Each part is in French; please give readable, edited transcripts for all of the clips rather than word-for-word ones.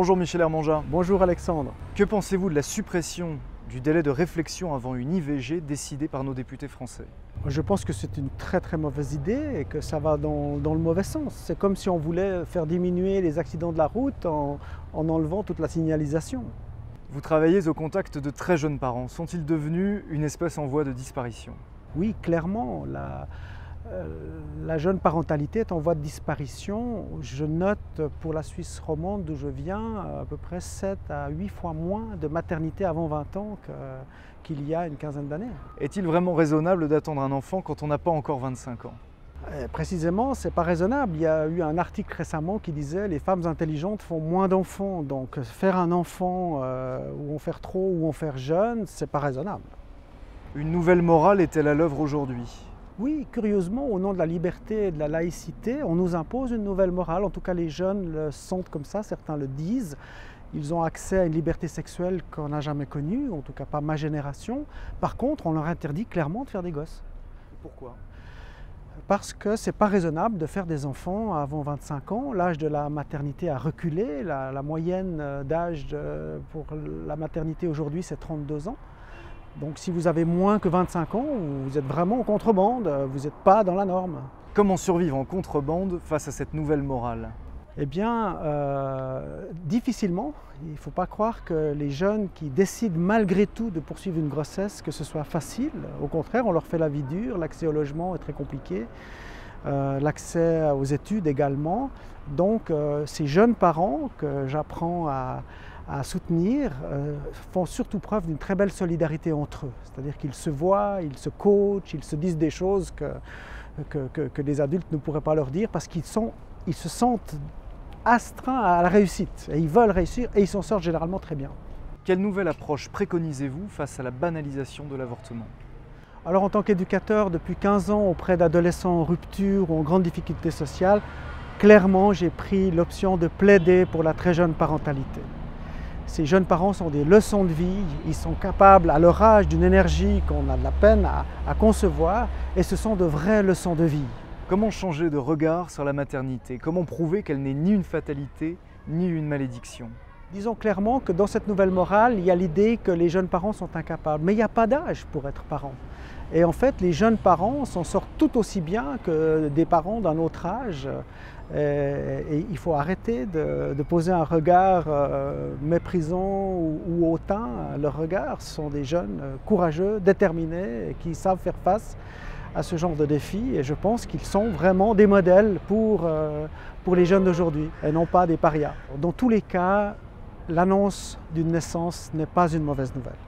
Bonjour Michel Hermanja. Bonjour Alexandre. Que pensez-vous de la suppression du délai de réflexion avant une IVG décidée par nos députés français? Je pense que c'est une très mauvaise idée et que ça va dans le mauvais sens. C'est comme si on voulait faire diminuer les accidents de la route en enlevant toute la signalisation. Vous travaillez au contact de très jeunes parents. Sont-ils devenus une espèce en voie de disparition? Oui, clairement, la jeune parentalité est en voie de disparition. Je note pour la Suisse romande d'où je viens à peu près 7 à 8 fois moins de maternité avant 20 ans qu'il y a une quinzaine d'années. Est-il vraiment raisonnable d'attendre un enfant quand on n'a pas encore 25 ans? Précisément, ce n'est pas raisonnable. Il y a eu un article récemment qui disait que les femmes intelligentes font moins d'enfants. Donc faire un enfant ou en faire trop ou en faire jeune, ce n'est pas raisonnable. Une nouvelle morale est-elle à l'œuvre aujourd'hui? Oui, curieusement, au nom de la liberté et de la laïcité, on nous impose une nouvelle morale. En tout cas, les jeunes le sentent comme ça, certains le disent. Ils ont accès à une liberté sexuelle qu'on n'a jamais connue, en tout cas pas ma génération. Par contre, on leur interdit clairement de faire des gosses. Pourquoi? Parce que ce n'est pas raisonnable de faire des enfants avant 25 ans. L'âge de la maternité a reculé. La moyenne d'âge pour la maternité aujourd'hui, c'est 32 ans. Donc si vous avez moins que 25 ans, vous êtes vraiment en contrebande, vous n'êtes pas dans la norme. Comment survivre en contrebande face à cette nouvelle morale? Eh bien, difficilement. Il ne faut pas croire que les jeunes qui décident malgré tout de poursuivre une grossesse, que ce soit facile. Au contraire, on leur fait la vie dure, l'accès au logement est très compliqué, l'accès aux études également. Donc ces jeunes parents que j'apprends à soutenir font surtout preuve d'une très belle solidarité entre eux. C'est-à-dire qu'ils se voient, ils se coachent, ils se disent des choses que les adultes ne pourraient pas leur dire parce qu'ils se sentent astreints à la réussite. Et ils veulent réussir et ils s'en sortent généralement très bien. Quelle nouvelle approche préconisez-vous face à la banalisation de l'avortement? Alors en tant qu'éducateur depuis 15 ans auprès d'adolescents en rupture ou en grande difficulté sociale, clairement j'ai pris l'option de plaider pour la très jeune parentalité. Ces jeunes parents sont des leçons de vie, ils sont capables à leur âge d'une énergie qu'on a de la peine à concevoir et ce sont de vraies leçons de vie. Comment changer de regard sur la maternité? Comment prouver qu'elle n'est ni une fatalité ni une malédiction? Disons clairement que dans cette nouvelle morale, il y a l'idée que les jeunes parents sont incapables, mais il n'y a pas d'âge pour être parent. Et en fait, les jeunes parents s'en sortent tout aussi bien que des parents d'un autre âge. Et il faut arrêter de poser un regard méprisant ou hautain. Leur regard, ce sont des jeunes courageux, déterminés, et qui savent faire face à ce genre de défis. Et je pense qu'ils sont vraiment des modèles pour les jeunes d'aujourd'hui, et non pas des parias. Dans tous les cas, l'annonce d'une naissance n'est pas une mauvaise nouvelle.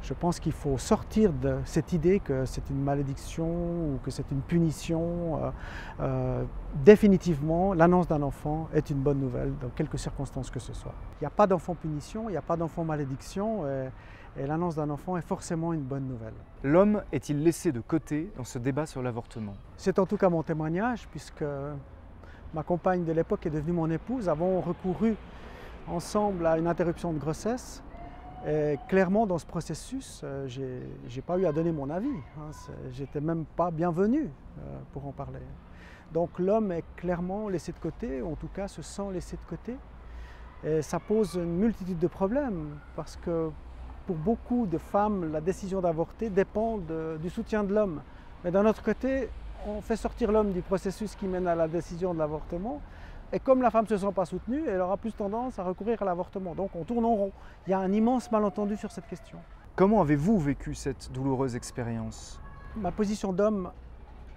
Je pense qu'il faut sortir de cette idée que c'est une malédiction ou que c'est une punition. Définitivement, l'annonce d'un enfant est une bonne nouvelle dans quelque circonstances que ce soit. Il n'y a pas d'enfant punition, il n'y a pas d'enfant malédiction et l'annonce d'un enfant est forcément une bonne nouvelle. L'homme est-il laissé de côté dans ce débat sur l'avortement? C'est en tout cas mon témoignage puisque ma compagne de l'époque est devenue mon épouse. Avons recouru ensemble à une interruption de grossesse. Et clairement, dans ce processus, je n'ai pas eu à donner mon avis. J'étais même pas bienvenu pour en parler. Donc l'homme est clairement laissé de côté, ou en tout cas se sent laissé de côté. Et ça pose une multitude de problèmes parce que pour beaucoup de femmes, la décision d'avorter dépend du soutien de l'homme. Mais d'un autre côté, on fait sortir l'homme du processus qui mène à la décision de l'avortement. Et comme la femme ne se sent pas soutenue, elle aura plus tendance à recourir à l'avortement. Donc on tourne en rond. Il y a un immense malentendu sur cette question. Comment avez-vous vécu cette douloureuse expérience? Ma position d'homme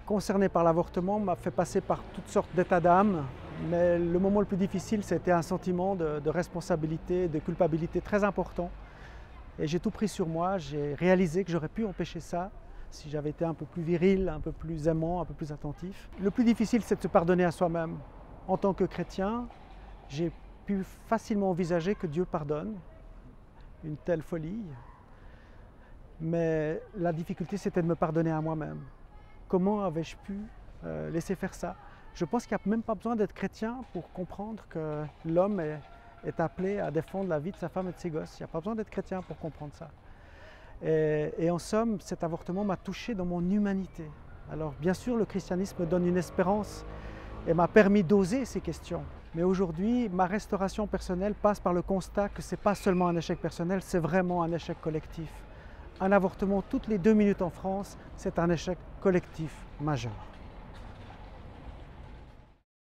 concerné par l'avortement m'a fait passer par toutes sortes d'états d'âme. Mais le moment le plus difficile, c'était un sentiment de responsabilité, de culpabilité très important. Et j'ai tout pris sur moi. J'ai réalisé que j'aurais pu empêcher ça si j'avais été un peu plus viril, un peu plus aimant, un peu plus attentif. Le plus difficile, c'est de se pardonner à soi-même. En tant que chrétien, j'ai pu facilement envisager que Dieu pardonne une telle folie. Mais la difficulté, c'était de me pardonner à moi-même. Comment avais-je pu laisser faire ça? Je pense qu'il n'y a même pas besoin d'être chrétien pour comprendre que l'homme est appelé à défendre la vie de sa femme et de ses gosses. Il n'y a pas besoin d'être chrétien pour comprendre ça. Et en somme, cet avortement m'a touché dans mon humanité. Alors bien sûr, le christianisme donne une espérance et m'a permis d'oser ces questions. Mais aujourd'hui, ma restauration personnelle passe par le constat que ce n'est pas seulement un échec personnel, c'est vraiment un échec collectif. Un avortement toutes les 2 minutes en France, c'est un échec collectif majeur.